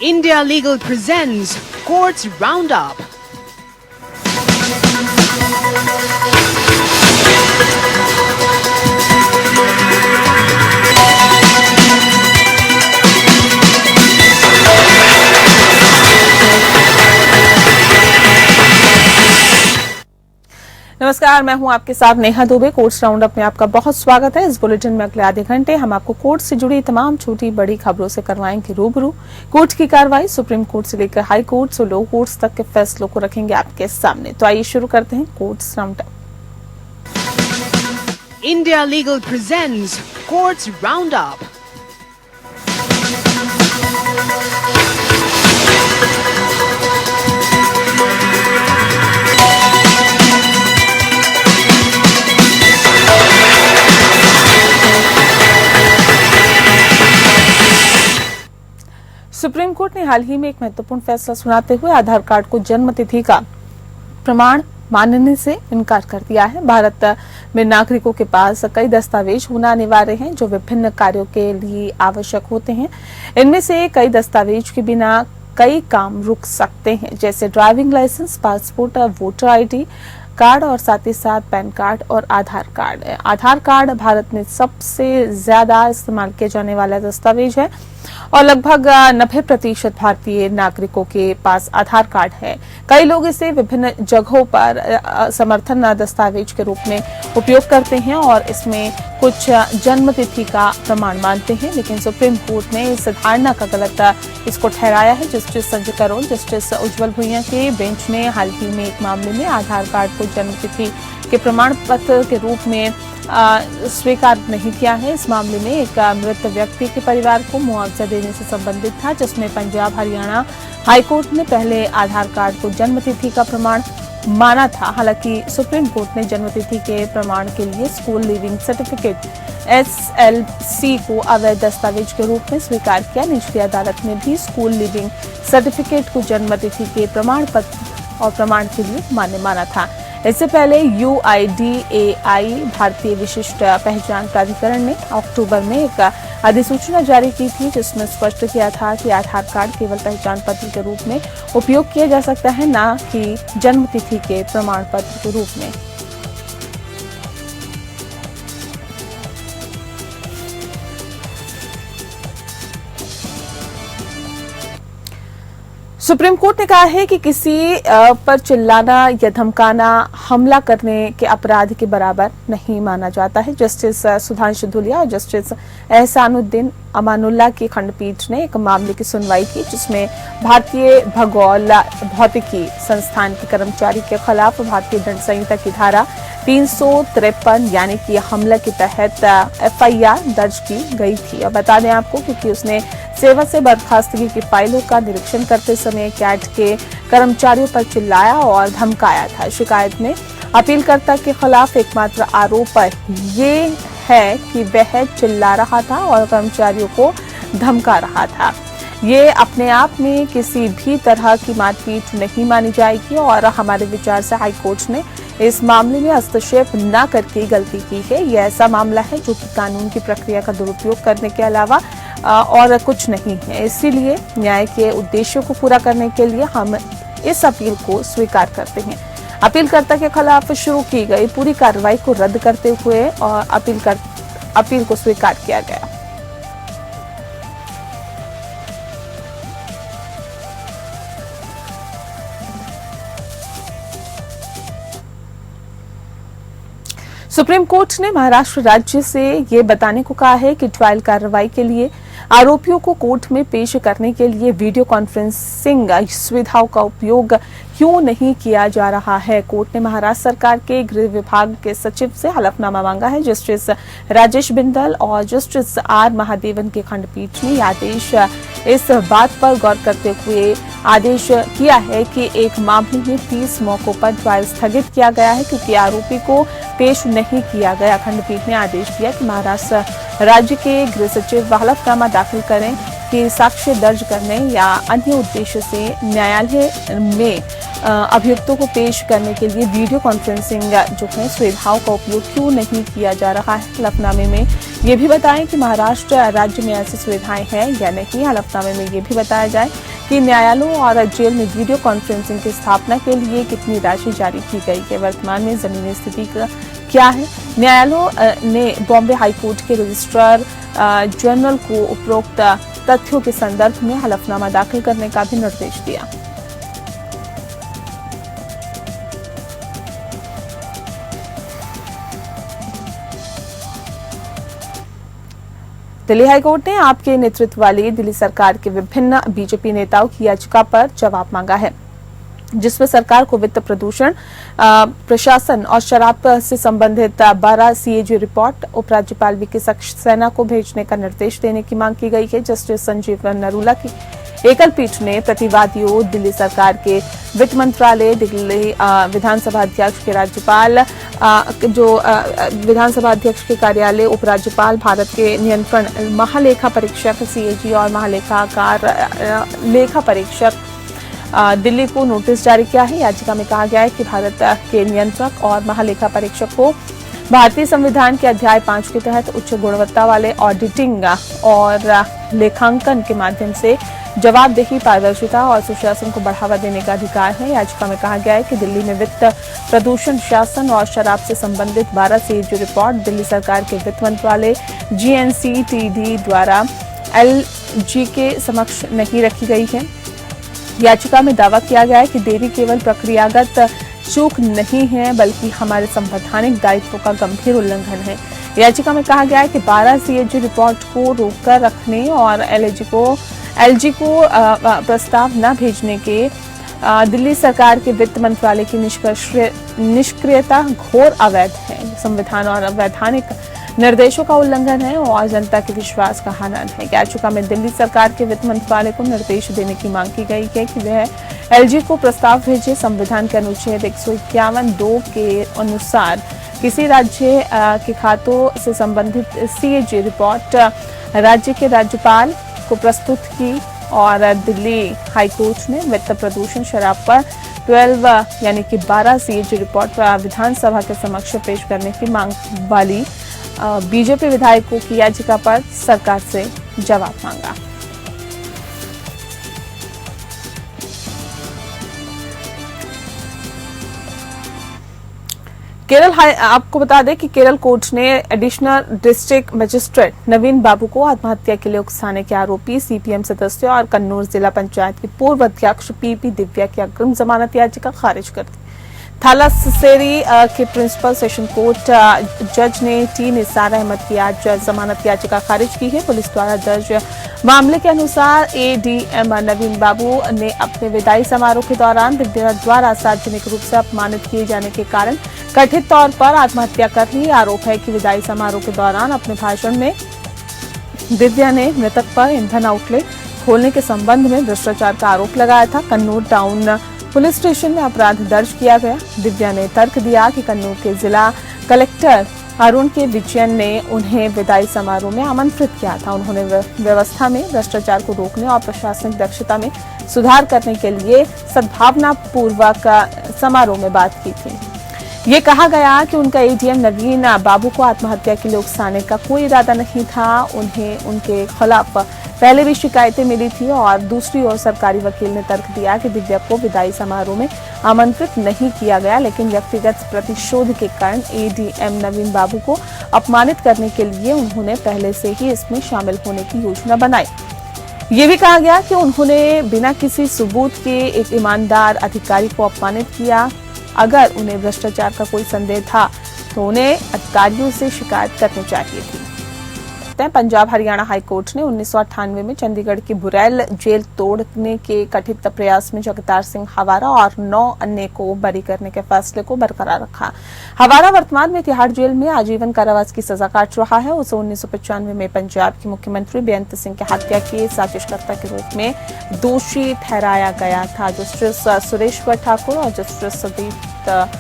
India Legal presents Courts Roundup. नमस्कार, मैं हूं आपके साथ नेहा दुबे। कोर्ट्स राउंडअप में आपका बहुत स्वागत है। इस बुलेटिन में अगले आधे घंटे हम आपको कोर्ट से जुड़ी तमाम छोटी बड़ी खबरों से करवाएंगे रूबरू। कोर्ट की कार्रवाई सुप्रीम कोर्ट से लेकर हाई कोर्ट्स और लो कोर्ट्स तक के फैसलों को रखेंगे आपके सामने। तो आइए शुरू करते हैं courts roundup. India Legal presents Courts Roundup. Supreme court ने हाल ही में एक महत्वपूर्ण फैसला सुनाते हुए आधार कार्ड को जन्म तिथि का प्रमाण मानने से इनकार कर दिया है। भारत में नागरिकों के पास कई दस्तावेज होना अनिवार्य हैं जो विभिन्न कार्यों के लिए आवश्यक होते हैं। इनमें से कई दस्तावेज के बिना कई काम रुक सकते हैं, जैसे driving licence, passport, voter ID card और साथ ही साथ पैन कार्ड और आधार कार्ड। आधार कार्ड भारत में सबसे ज्यादा इस्तेमाल किया जाने वाला दस्तावेज है और लगभग 90% भारतीय नागरिकों के पास आधार कार्ड है। कई लोग इसे विभिन्न जगहों पर समर्थन दस्तावेज के रूप में उपयोग करते हैं और इसमें कुछ जन्म तिथि का प्रमाण मानते हैं, लेकिन सुप्रीम कोर्ट ने इस धारणा का गलत इसको ठहराया है। जस्टिस संजय करोल, जस्टिस उज्जवल भुइयां के बेंच ने हाल ही में एक मामले में आधार कार्ड को जन्म तिथि के प्रमाण पत्र के रूप में स्वीकार नहीं किया है। इस मामले में एक मृत व्यक्ति के परिवार को मुआवजा देने से संबंधित था, जिसमें पंजाब हरियाणा हाईकोर्ट ने पहले आधार कार्ड को जन्म तिथि का प्रमाण माना था। हालांकि सुप्रीम कोर्ट ने जन्म तिथि के प्रमाण के लिए स्कूल लिविंग सर्टिफिकेट SLC को अवैध दस्तावेज के रूप में स्वीकार किया। निचली अदालत ने भी स्कूल लिविंग सर्टिफिकेट को जन्म तिथि के प्रमाण पत्र और प्रमाण के लिए मान्य माना था। इससे पहले UIDAI भारतीय विशिष्ट पहचान प्राधिकरण ने अक्टूबर में एक अधिसूचना जारी की थी, जिसमें स्पष्ट किया था कि आधार कार्ड केवल पहचान पत्र के रूप में उपयोग किया जा सकता है, न कि जन्म तिथि के प्रमाण पत्र के रूप में। सुप्रीम कोर्ट ने कहा है कि किसी पर चिल्लाना या धमकाना हमला करने के अपराध के बराबर नहीं माना जाता है। जस्टिस सुधांशु धुलिया और जस्टिस एहसानुद्दीन अमानुल्लाह की खंडपीठ ने एक मामले की सुनवाई की, जिसमें भारतीय भूगोल भौतिकी संस्थान के कर्मचारी के खिलाफ भारतीय दंड संहिता की धारा 353 यानी कि हमला के तहत FIR दर्ज की गई थी। और बता दें आपको, क्योंकि उसने सेवा से बर्खास्तगी की फाइलों का निरीक्षण करते समय कैट के कर्मचारियों पर चिल्लाया और धमकाया था। शिकायत में अपीलकर्ता के खिलाफ एकमात्र आरोप ये है कि वह चिल्ला रहा था और कर्मचारियों को धमका रहा था। ये अपने आप में किसी भी तरह की मारपीट नहीं मानी जाएगी और हमारे विचार से हाईकोर्ट ने इस मामले में हस्तक्षेप न करके गलती की है। यह ऐसा मामला है जो कि कानून की प्रक्रिया का दुरुपयोग करने के अलावा और कुछ नहीं है। इसीलिए न्याय के उद्देश्यों को पूरा करने के लिए हम इस अपील को स्वीकार करते हैं। अपीलकर्ता के खिलाफ शुरू की गई पूरी कार्रवाई को रद्द करते हुए और अपील को स्वीकार किया गया। सुप्रीम कोर्ट ने महाराष्ट्र राज्य से ये बताने को कहा है कि ट्रायल कार्रवाई के लिए आरोपियों को कोर्ट में पेश करने के लिए वीडियो कॉन्फ्रेंसिंग सुविधाओं का उपयोग क्यों नहीं किया जा रहा है। कोर्ट ने महाराष्ट्र सरकार के गृह विभाग के सचिव से हलफनामा मांगा है। जस्टिस राजेश बिंदल और जस्टिस R महादेवन की खंडपीठ ने आदेश इस बात पर गौर करते हुए आदेश किया है कि एक मामले में 30 मौकों पर ट्रायल स्थगित किया गया है क्योंकि आरोपी को पेश नहीं किया गया। खंडपीठ ने आदेश दिया कि महाराष्ट्र राज्य के गृह सचिव हलफनामा दाखिल करें कि साक्ष्य दर्ज करने या अन्य उद्देश्य से न्यायालय में अभियुक्तों को पेश करने के लिए वीडियो कॉन्फ्रेंसिंग जो है सुविधाओं का उपयोग क्यों नहीं किया जा रहा है। हलफनामे में ये भी बताएं कि महाराष्ट्र राज्य में ऐसी सुविधाएं हैं या नहीं। हलफनामे में ये भी बताया जाए कि न्यायालयों और जेल में वीडियो कॉन्फ्रेंसिंग की स्थापना के लिए कितनी राशि जारी की गई है। वर्तमान में जमीनी स्थिति क्या है। न्यायालयों ने बॉम्बे हाईकोर्ट के रजिस्ट्रार जनरल को उपरोक्त तथ्यों के संदर्भ में हलफनामा दाखिल करने का भी निर्देश दिया। दिल्ली हाईकोर्ट ने आपके नेतृत्व वाली दिल्ली सरकार के विभिन्न बीजेपी नेताओं की याचिका पर जवाब मांगा है, जिसमें सरकार को वित्त प्रदूषण, प्रशासन और शराब से संबंधित 12 सीएजी रिपोर्ट उपराज्यपाल वीके सक्सेना को भेजने का निर्देश देने की मांग की गई है। जस्टिस संजीव नरूला की एकल पीठ ने प्रतिवादियों, दिल्ली सरकार के वित्त मंत्रालय, दिल्ली विधानसभा अध्यक्ष के राज्यपाल विधानसभा अध्यक्ष के कार्यालय, उपराज्यपाल, भारत के नियंत्रण महालेखा परीक्षक सीएजी और लेखा परीक्षक दिल्ली को नोटिस जारी किया है। याचिका में कहा गया है कि भारत के नियंत्रक और महालेखा परीक्षक को भारतीय संविधान के अध्याय 5 के तहत उच्च गुणवत्ता वाले ऑडिटिंग और लेखांकन के माध्यम से जवाबदेही, पारदर्शिता और सुशासन को बढ़ावा देने का अधिकार है। याचिका में कहा गया है कि दिल्ली में वित्त प्रदूषण, शासन और शराब से संबंधित 12 सीएजी रिपोर्ट दिल्ली सरकार के वित्त मंत्रालय GNCTD द्वारा LG के समक्ष नहीं रखी गई है। याचिका में दावा किया गया है कि देरी केवल प्रक्रियागत चूक नहीं है, बल्कि हमारे संवैधानिक दायित्वों का गंभीर उल्लंघन है। याचिका में कहा गया है कि 12 सीएजी रिपोर्ट को रोककर रखने और LG को प्रस्ताव न भेजने के दिल्ली सरकार के वित्त मंत्रालय की निष्क्रियता घोर अवैध है, संविधान और वैधानिक निर्देशों का उल्लंघन है और जनता के विश्वास का हनन है। याचिका में दिल्ली सरकार के वित्त मंत्रालय को निर्देश देने की मांग की गई है कि वह LG को प्रस्ताव भेजे। संविधान के अनुच्छेद 151(2) के अनुसार किसी राज्य के खातों से संबंधित सीएजी रिपोर्ट राज्य के राज्यपाल को प्रस्तुत की और दिल्ली हाईकोर्ट ने वित्त प्रदूषण, शराब पर 12 सीएजी रिपोर्ट विधानसभा के समक्ष पेश करने की मांग वाली बीजेपी विधायकों की याचिका पर सरकार से जवाब मांगा। आपको बता दें कि केरल कोर्ट ने एडिशनल डिस्ट्रिक्ट मजिस्ट्रेट नवीन बाबू को आत्महत्या के लिए उकसाने के आरोपी सीपीएम सदस्य और कन्नौज जिला पंचायत के पूर्व अध्यक्ष पीपी दिव्या की अग्रिम जमानत याचिका खारिज कर दी। थालासेरी के प्रिंसिपल सेशन कोर्ट जज ने टी निसार अहमद की आज जमानत याचिका खारिज की है। पुलिस द्वारा दर्ज मामले के अनुसार ADM नवीन बाबू ने अपने विदाई समारोह के दौरान दिव्या द्वारा सार्वजनिक रूप से अपमानित किए जाने के कारण कथित तौर पर आत्महत्या कर ली। आरोप है कि विदाई समारोह के दौरान अपने भाषण में दिव्या ने मृतक पर ईंधन आउटलेट खोलने के संबंध में भ्रष्टाचार का आरोप लगाया था। कन्नौज टाउन पुलिस स्टेशन में अपराध दर्ज किया गया। दिव्या ने तर्क दिया कि कन्नौज के जिला कलेक्टर अरुण के विजयन ने उन्हें विदाई समारोह में आमंत्रित किया था। उन्होंने व्यवस्था में भ्रष्टाचार को रोकने और प्रशासनिक दक्षता में सुधार करने के लिए सद्भावनापूर्वक समारोह में बात की थी। ये कहा गया कि उनका ADM नवीन बाबू को आत्महत्या के लिए उकसाने का कोई इरादा नहीं था। उन्हें उनके खिलाफ पहले भी शिकायतें मिली थी और दूसरी ओर सरकारी वकील ने तर्क दिया कि दिव्या को विदाई समारोह में आमंत्रित नहीं किया गया, लेकिन व्यक्तिगत प्रतिशोध के कारण ADM नवीन बाबू को अपमानित करने के लिए उन्होंने पहले से ही इसमें शामिल होने की योजना बनाई। ये भी कहा गया कि उन्होंने बिना किसी सबूत के एक ईमानदार अधिकारी को अपमानित किया। अगर उन्हें भ्रष्टाचार का कोई संदेह था तो उन्हें अधिकारियों से शिकायत करनी चाहिए थी। पंजाब हरियाणा हाईकोर्ट ने 1998 में चंडीगढ़ की बुरैल जेल तोड़ने के कथित प्रयास में जगतार सिंह हवारा और 9 अन्य को बरी करने के फैसले को बरकरार रखा। हवारा वर्तमान में तिहाड़ जेल में आजीवन कारावास की सजा काट रहा है। उसे 1995 में पंजाब के मुख्यमंत्री बेअंत सिंह की हत्या के साजिशकर्ता के रूप में दोषी ठहराया गया था। जस्टिस सुरेश्वर ठाकुर और जस्टिस सुदीप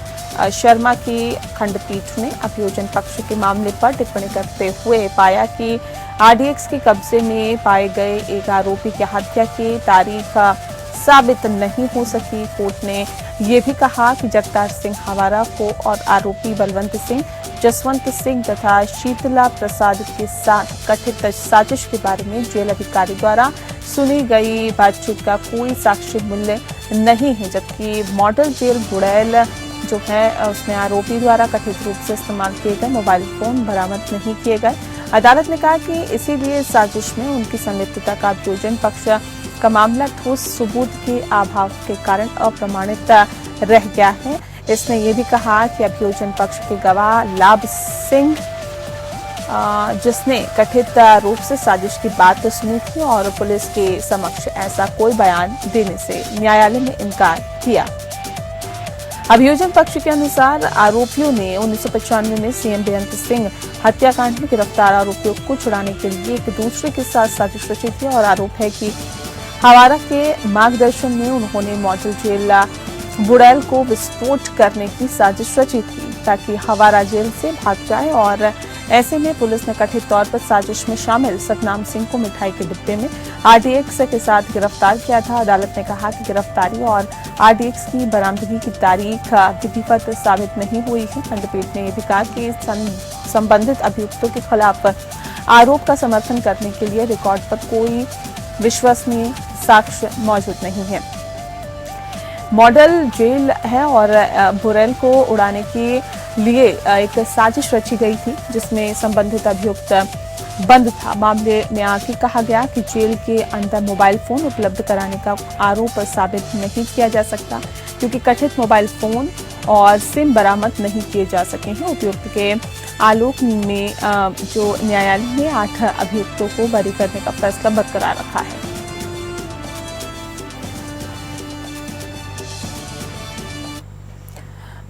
शर्मा की खंडपीठ ने अभियोजन पक्ष के मामले पर टिप्पणी करते हुए पाया कि RDX के कब्जे में पाए गए एक आरोपी की हत्या की तारीख साबित नहीं हो सकी। कोर्ट ने ये भी कहा कि जगतार सिंह हवारा को और आरोपी बलवंत सिंह, जसवंत सिंह तथा शीतला प्रसाद के साथ कथित साजिश के बारे में जेल अधिकारी द्वारा सुनी गई बातचीत का कोई साक्ष्य मूल्य नहीं है, जबकि मॉडल जेल बुड़ैल जो है उसमें आरोपी द्वारा कथित रूप से इस्तेमाल किए गए मोबाइल फोन बरामद नहीं किए गए। अदालत ने कहा कि इसीलिए साजिश में उनकी संलिप्तता का अभियोजन पक्ष का मामला ठोस सबूत के अभाव के कारण अप्रमाणित रह गया है। इसने ये भी कहा कि अभियोजन पक्ष के गवाह लाभ सिंह जिसने कथित रूप से साजिश की बात सुनी थी और पुलिस के समक्ष ऐसा कोई बयान देने से न्यायालय में इनकार किया। अभियोजन पक्ष के अनुसार आरोपियों ने 1995 में सीएम बेअंत सिंह हत्याकांड में गिरफ्तार आरोपियों को छुड़ाने के लिए एक दूसरे के साथ साजिश रची थी और आरोप है कि हवारा के मार्गदर्शन में उन्होंने मॉडल जेल बुड़ैल को विस्फोट करने की साजिश रची थी ताकि हवारा जेल से भाग जाए और ऐसे में पुलिस ने कथित तौर पर साजिश में शामिल सतनाम सिंह को मिठाई के डिब्बे में आरडीएक्स के साथ गिरफ्तार किया था। अदालत ने कहा कि गिरफ्तारी और आरडीएक्स की बरामदगी की तारीख विधिवत साबित नहीं हुई है। खंडपीठ ने यह भी कहा कि संबंधित अभियुक्तों के खिलाफ आरोप का समर्थन करने के लिए रिकॉर्ड पर कोई विश्वसनीय साक्ष्य मौजूद नहीं है। मॉडल जेल है और बुड़ैल को उड़ाने के लिए एक साजिश रची गई थी जिसमें संबंधित अभियुक्त बंद था। मामले में आगे कहा गया कि जेल के अंदर मोबाइल फोन उपलब्ध कराने का आरोप साबित नहीं किया जा सकता क्योंकि कथित मोबाइल फोन और सिम बरामद नहीं किए जा सके हैं। उपयुक्त के आलोक में जो न्यायालय ने 8 अभियुक्तों को बरी करने का फैसला बरकरार रखा है।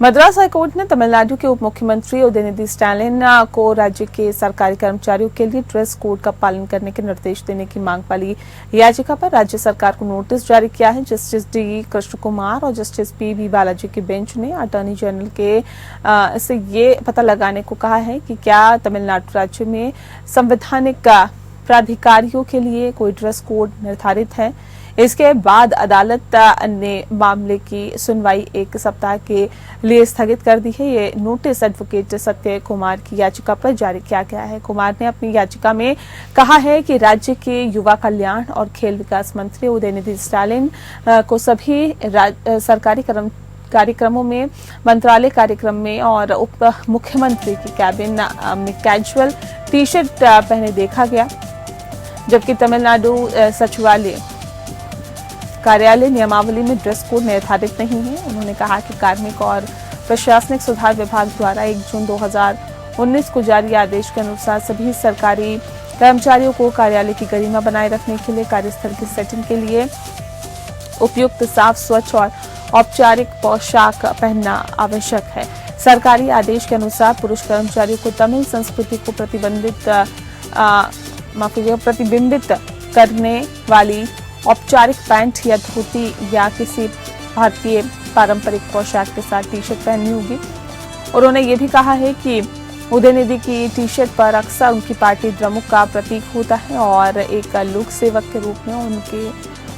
मद्रास हाईकोर्ट ने तमिलनाडु के उप मुख्यमंत्री उदयनिधि स्टालिन को राज्य के सरकारी कर्मचारियों के लिए ड्रेस कोड का पालन करने के निर्देश देने की मांग वाली याचिका पर राज्य सरकार को नोटिस जारी किया है। जस्टिस डी कृष्ण कुमार और जस्टिस पी बालाजी की बेंच ने अटॉर्नी जनरल के से ये पता लगाने को कहा है कि क्या तमिलनाडु राज्य में संवैधानिक प्राधिकारियों के लिए कोई ड्रेस कोड निर्धारित है। इसके बाद अदालत ने मामले की सुनवाई 1 सप्ताह के लिए स्थगित कर दी है। ये नोटिस एडवोकेट सत्य कुमार की याचिका पर जारी किया गया है। कुमार ने अपनी याचिका में कहा है कि राज्य के युवा कल्याण और खेल विकास मंत्री उदयनिधि स्टालिन को सभी सरकारी कार्यक्रमों में, मंत्रालय कार्यक्रम में और उप मुख्यमंत्री की कैबिन में कैजुअल टी शर्ट पहने देखा गया, जबकि तमिलनाडु सचिवालय कार्यालय नियमावली में ड्रेस कोड निर्धारित नहीं है। उन्होंने कहा कि कार्मिक और प्रशासनिक सुधार विभाग द्वारा 1 जून 2019 को जारी आदेश के अनुसार सभी सरकारी कर्मचारियों को कार्यालय की गरिमा बनाए रखने के लिए कार्यस्थल की सेटिंग के लिए उपयुक्त, साफ, स्वच्छ और औपचारिक पोशाक पहनना आवश्यक है। सरकारी आदेश के अनुसार पुरुष कर्मचारियों को तमिल संस्कृति को प्रतिबिंबित करने वाली औपचारिक पैंट या धोती या किसी भारतीय पारंपरिक पोशाक के साथ टी शर्ट पहननी होगी। उन्होंने ये भी कहा है कि उदयनिधि की टी शर्ट पर अक्सर उनकी पार्टी द्रमुक का प्रतीक होता है और एक लोक सेवक के रूप में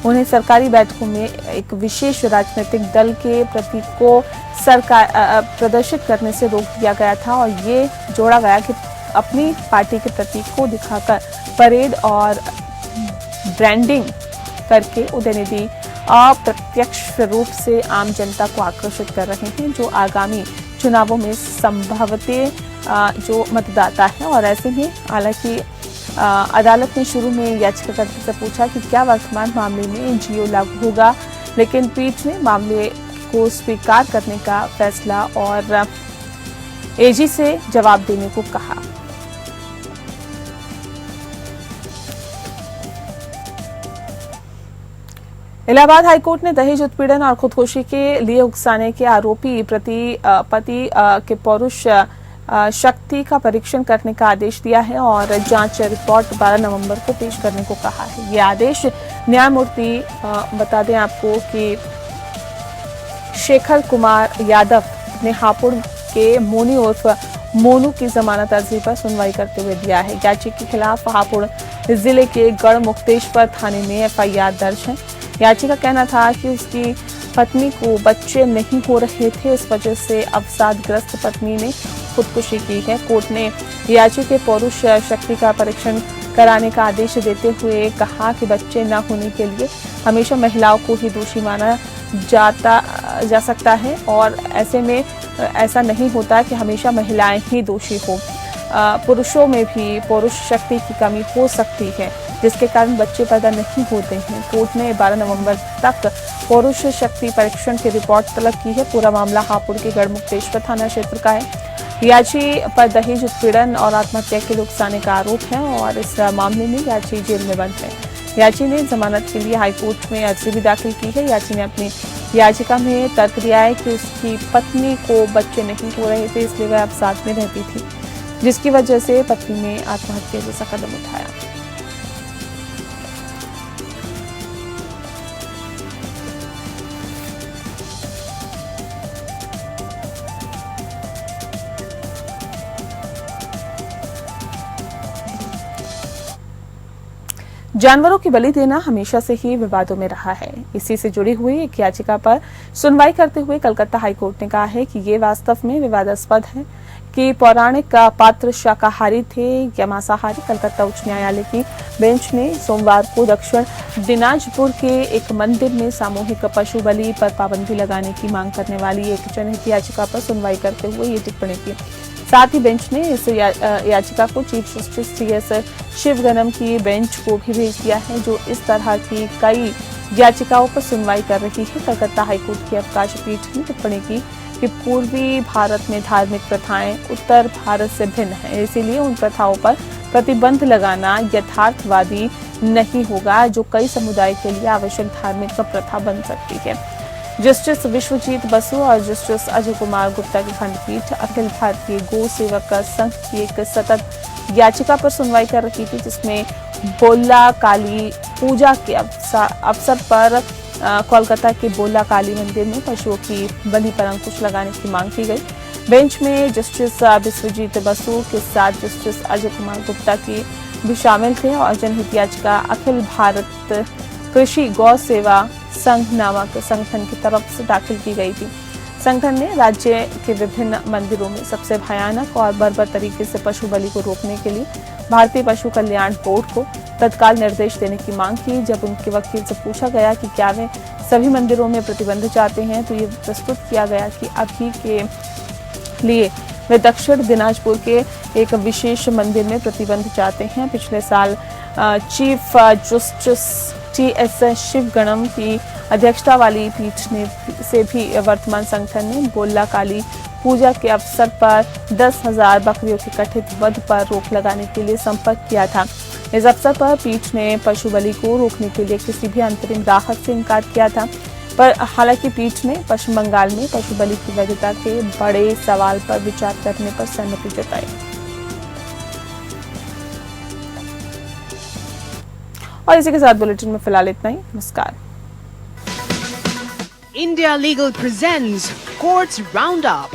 उन्हें सरकारी बैठकों में एक विशेष राजनीतिक दल के प्रतीक को प्रदर्शित करने से रोक दिया गया था और ये जोड़ा गया कि अपनी पार्टी के प्रतीक को दिखाकर परेड और ब्रांडिंग करके उदयनिधि अप्रत्यक्ष रूप से आम जनता को आकर्षित कर रहे हैं जो आगामी चुनावों में संभवतः जो मतदाता है। और ऐसे में हालांकि अदालत ने शुरू में याचिकाकर्ता से पूछा कि क्या वर्तमान मामले में एनजीओ लागू होगा, लेकिन पीठ ने मामले को स्वीकार करने का फैसला और एजी से जवाब देने को कहा। इलाहाबाद हाईकोर्ट ने दहेज उत्पीड़न और खुदकुशी के लिए उकसाने के आरोपी पति के पौरुष शक्ति का परीक्षण करने का आदेश दिया है और जांच रिपोर्ट 12 नवंबर को पेश करने को कहा है। ये आदेश न्यायमूर्ति बता दें आपको कि शेखर कुमार यादव ने हापुड़ के मोनी उर्फ मोनू की जमानत अर्जी पर सुनवाई करते हुए दिया है। याचिका के खिलाफ हापुड़ जिले के गढ़ मुक्तेश्वर थाने में एफआईआर दर्ज है। याचिका का कहना था कि उसकी पत्नी को बच्चे नहीं हो रहे थे, इस वजह से अवसादग्रस्त पत्नी ने खुदकुशी की है। कोर्ट ने याची के पौरुष शक्ति का परीक्षण कराने का आदेश देते हुए कहा कि बच्चे न होने के लिए हमेशा महिलाओं को ही दोषी माना जा सकता है और ऐसे में ऐसा नहीं होता कि हमेशा महिलाएं ही दोषी हो। पुरुषों में भी पौरुष शक्ति की कमी हो सकती है, जिसके कारण बच्चे पैदा नहीं होते हैं। कोर्ट ने 12 नवंबर तक पौरुष शक्ति परीक्षण की रिपोर्ट तलब की है। पूरा मामला हापुड़ के गढ़मुक्तेश्वर थाना क्षेत्र का है। याची पर दहेज उत्पीड़न और आत्महत्या के लिए उकसाने का आरोप है और इस मामले में याची जेल में बंद है। याची ने जमानत के लिए हाईकोर्ट में अर्जी भी दाखिल की है। याची ने अपनी याचिका में तर्क दिया है कि उसकी पत्नी को बच्चे नहीं हो रहे थे, इसलिए वह अब साथ में रहती थी, जिसकी वजह से पत्नी ने आत्महत्या जैसा कदम उठाया। जानवरों की बलि देना हमेशा से ही विवादों में रहा है। इसी से जुड़ी हुई एक याचिका पर सुनवाई करते हुए कलकत्ता हाईकोर्ट ने कहा है कि ये वास्तव में विवादास्पद है कि पौराणिक पात्र शाकाहारी थे या मांसाहारी। कलकत्ता उच्च न्यायालय की बेंच ने सोमवार को दक्षिण दिनाजपुर के एक मंदिर में सामूहिक पशु बलि पर पाबंदी लगाने की मांग करने वाली एक जनहित याचिका पर सुनवाई करते हुए ये टिप्पणी की। साथ ही बेंच ने इस याचिका को चीफ जस्टिस टी.एस. शिवगणम की बेंच को भी भेज दिया है, जो इस तरह की कई याचिकाओं पर सुनवाई कर रही है। कलकत्ता हाईकोर्ट की अवकाश पीठ ने टिप्पणी की कि पूर्वी भारत में धार्मिक प्रथाएं उत्तर भारत से भिन्न है, इसीलिए उन प्रथाओं पर प्रतिबंध लगाना यथार्थवादी नहीं होगा, जो कई समुदाय के लिए आवश्यक धार्मिक प्रथा बन सकती है। जस्टिस विश्वजीत बसु और जस्टिस अजय कुमार गुप्ता की खंडपीठ अखिल भारतीय गो सेवक संघ की एक सतत याचिका पर सुनवाई कर रही थी, जिसमें बोला काली पूजा के अवसर पर कोलकाता के बोला काली मंदिर में पशुओं की बलि पर अंकुश लगाने की मांग की गई। बेंच में जस्टिस विश्वजीत बसु के साथ जस्टिस अजय कुमार गुप्ता की भी शामिल थे और जनहित याचिका अखिल भारत कृषि गौ सेवा संघ नामक संगठन की तरफ से दाखिल की गई थी। संगठन ने राज्य के विभिन्न मंदिरों में सबसे भयानक और बर्बर तरीके से पशु बलि को रोकने के लिए भारतीय पशु कल्याण बोर्ड को तत्काल निर्देश देने की मांग की। जब उनके वकील से पूछा गया कि क्या वे सभी मंदिरों में प्रतिबंध चाहते हैं, तो ये प्रस्तुत किया गया कि अभी के लिए वे दक्षिण दिनाजपुर के एक विशेष मंदिर में प्रतिबंध चाहते हैं। पिछले साल चीफ जस्टिस टी.एस. शिवगणम की अध्यक्षता वाली पीठ से भी वर्तमान संगठन ने बोला काली पूजा के अवसर पर 10,000 बकरियों के कथित वध पर रोक लगाने के लिए संपर्क किया था। इस अवसर पर पीठ ने पशु बलि को रोकने के लिए किसी भी अंतरिम राहत से इनकार किया था, पर हालांकि पीठ ने पश्चिम बंगाल में पशु बलि की वैधता के बड़े सवाल पर विचार करने पर सहमति जताई। और इसी के साथ बुलेटिन में फिलहाल इतना ही। नमस्कार। India Legal presents Courts Roundup.